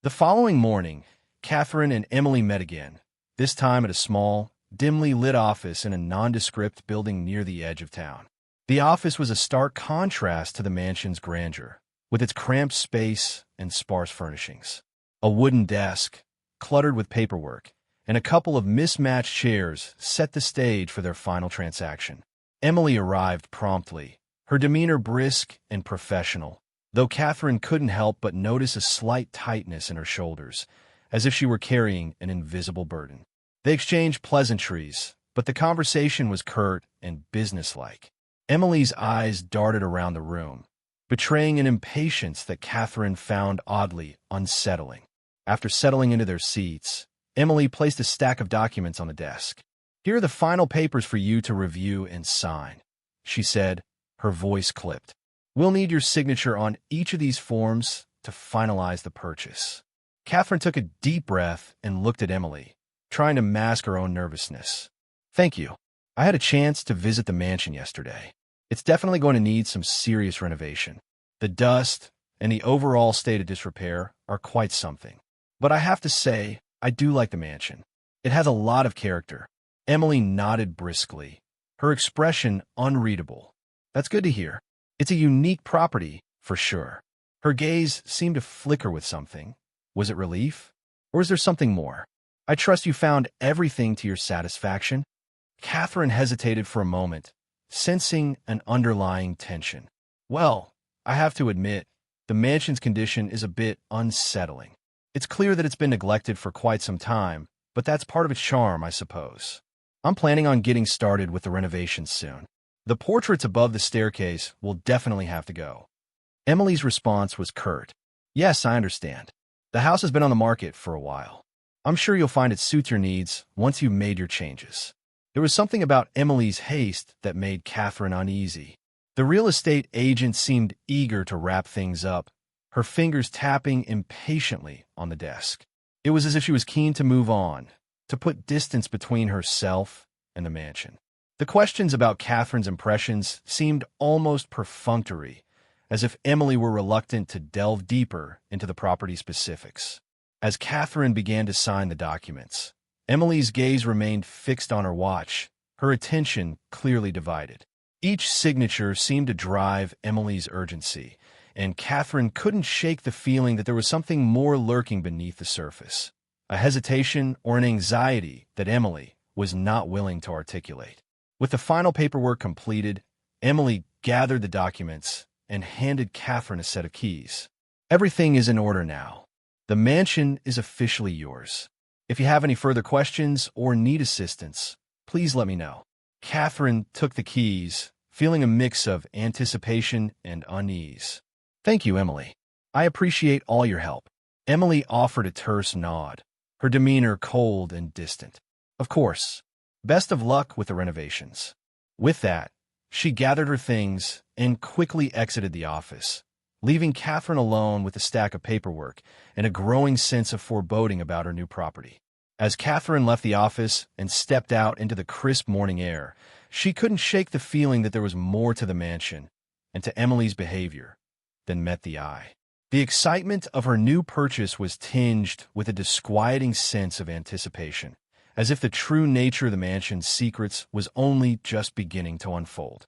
The following morning, Katherine and Emily met again, this time at a small, dimly lit office in a nondescript building near the edge of town. The office was a stark contrast to the mansion's grandeur, with its cramped space and sparse furnishings. A wooden desk, cluttered with paperwork, and a couple of mismatched chairs set the stage for their final transaction. Emily arrived promptly, her demeanor brisk and professional, though Katherine couldn't help but notice a slight tightness in her shoulders, as if she were carrying an invisible burden. They exchanged pleasantries, but the conversation was curt and businesslike. Emily's eyes darted around the room, betraying an impatience that Katherine found oddly unsettling. After settling into their seats, Emily placed a stack of documents on the desk. "Here are the final papers for you to review and sign," she said, her voice clipped. "We'll need your signature on each of these forms to finalize the purchase." Katherine took a deep breath and looked at Emily, trying to mask her own nervousness. "Thank you. I had a chance to visit the mansion yesterday. It's definitely going to need some serious renovation. The dust and the overall state of disrepair are quite something. But I have to say, I do like the mansion. It has a lot of character." Emily nodded briskly, her expression unreadable. "That's good to hear. It's a unique property, for sure." Her gaze seemed to flicker with something. Was it relief? Or is there something more? "I trust you found everything to your satisfaction?" Katherine hesitated for a moment, sensing an underlying tension. "Well, I have to admit, the mansion's condition is a bit unsettling. It's clear that it's been neglected for quite some time, but that's part of its charm, I suppose. I'm planning on getting started with the renovations soon. The portraits above the staircase will definitely have to go." Emily's response was curt. "Yes, I understand. The house has been on the market for a while. I'm sure you'll find it suits your needs once you've made your changes." There was something about Emily's haste that made Katherine uneasy. The real estate agent seemed eager to wrap things up, her fingers tapping impatiently on the desk. It was as if she was keen to move on, to put distance between herself and the mansion. The questions about Katherine's impressions seemed almost perfunctory, as if Emily were reluctant to delve deeper into the property specifics. As Katherine began to sign the documents, Emily's gaze remained fixed on her watch, her attention clearly divided. Each signature seemed to drive Emily's urgency, and Katherine couldn't shake the feeling that there was something more lurking beneath the surface, a hesitation or an anxiety that Emily was not willing to articulate. With the final paperwork completed, Emily gathered the documents and handed Katherine a set of keys. "Everything is in order now. The mansion is officially yours. If you have any further questions or need assistance, please let me know." Katherine took the keys, feeling a mix of anticipation and unease. "Thank you, Emily. I appreciate all your help." Emily offered a terse nod, her demeanor cold and distant. "Of course. Best of luck with the renovations." With that, she gathered her things and quickly exited the office, leaving Katherine alone with a stack of paperwork and a growing sense of foreboding about her new property. As Katherine left the office and stepped out into the crisp morning air, she couldn't shake the feeling that there was more to the mansion and to Emily's behavior than met the eye. The excitement of her new purchase was tinged with a disquieting sense of anticipation, as if the true nature of the mansion's secrets was only just beginning to unfold.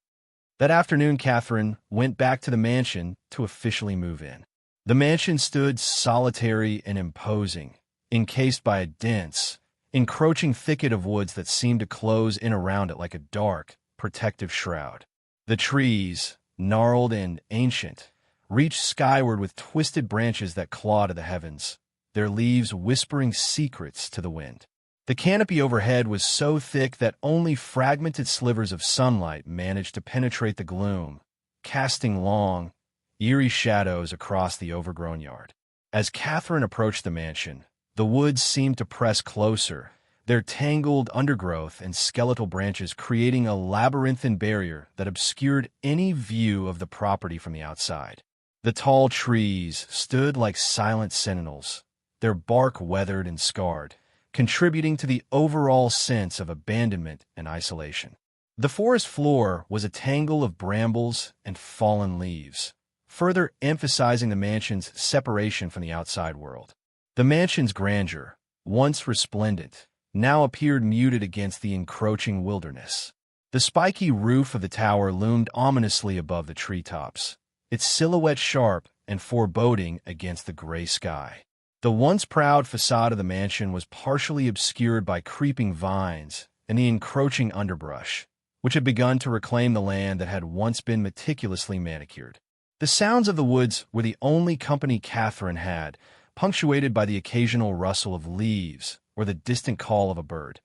That afternoon, Katherine went back to the mansion to officially move in. The mansion stood solitary and imposing, encased by a dense, encroaching thicket of woods that seemed to close in around it like a dark, protective shroud. The trees, gnarled and ancient, reached skyward with twisted branches that clawed at the heavens, their leaves whispering secrets to the wind. The canopy overhead was so thick that only fragmented slivers of sunlight managed to penetrate the gloom, casting long, eerie shadows across the overgrown yard. As Katherine approached the mansion, the woods seemed to press closer, their tangled undergrowth and skeletal branches creating a labyrinthine barrier that obscured any view of the property from the outside. The tall trees stood like silent sentinels, their bark weathered and scarred, contributing to the overall sense of abandonment and isolation. The forest floor was a tangle of brambles and fallen leaves, further emphasizing the mansion's separation from the outside world. The mansion's grandeur, once resplendent, now appeared muted against the encroaching wilderness. The spiky roof of the tower loomed ominously above the treetops, its silhouette sharp and foreboding against the gray sky. The once proud facade of the mansion was partially obscured by creeping vines and the encroaching underbrush, which had begun to reclaim the land that had once been meticulously manicured. The sounds of the woods were the only company Katherine had, punctuated by the occasional rustle of leaves or the distant call of a bird,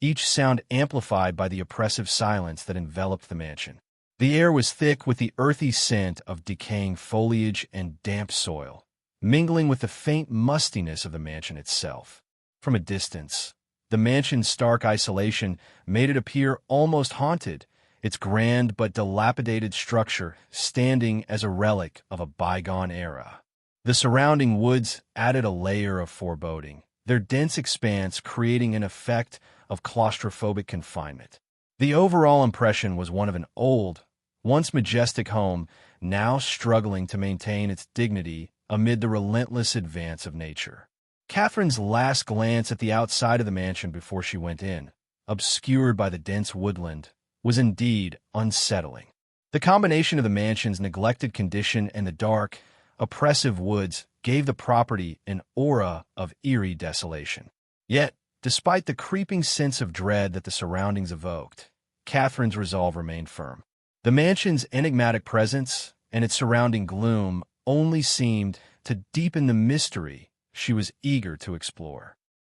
each sound amplified by the oppressive silence that enveloped the mansion. The air was thick with the earthy scent of decaying foliage and damp soil, mingling with the faint mustiness of the mansion itself. From a distance, the mansion's stark isolation made it appear almost haunted, its grand but dilapidated structure standing as a relic of a bygone era. The surrounding woods added a layer of foreboding, their dense expanse creating an effect of claustrophobic confinement. The overall impression was one of an old, once majestic home now struggling to maintain its dignity amid the relentless advance of nature. Katherine's last glance at the outside of the mansion before she went in, obscured by the dense woodland, was indeed unsettling. The combination of the mansion's neglected condition and the dark, oppressive woods gave the property an aura of eerie desolation. Yet, despite the creeping sense of dread that the surroundings evoked, Katherine's resolve remained firm. The mansion's enigmatic presence and its surrounding gloom only seemed to deepen the mystery she was eager to explore.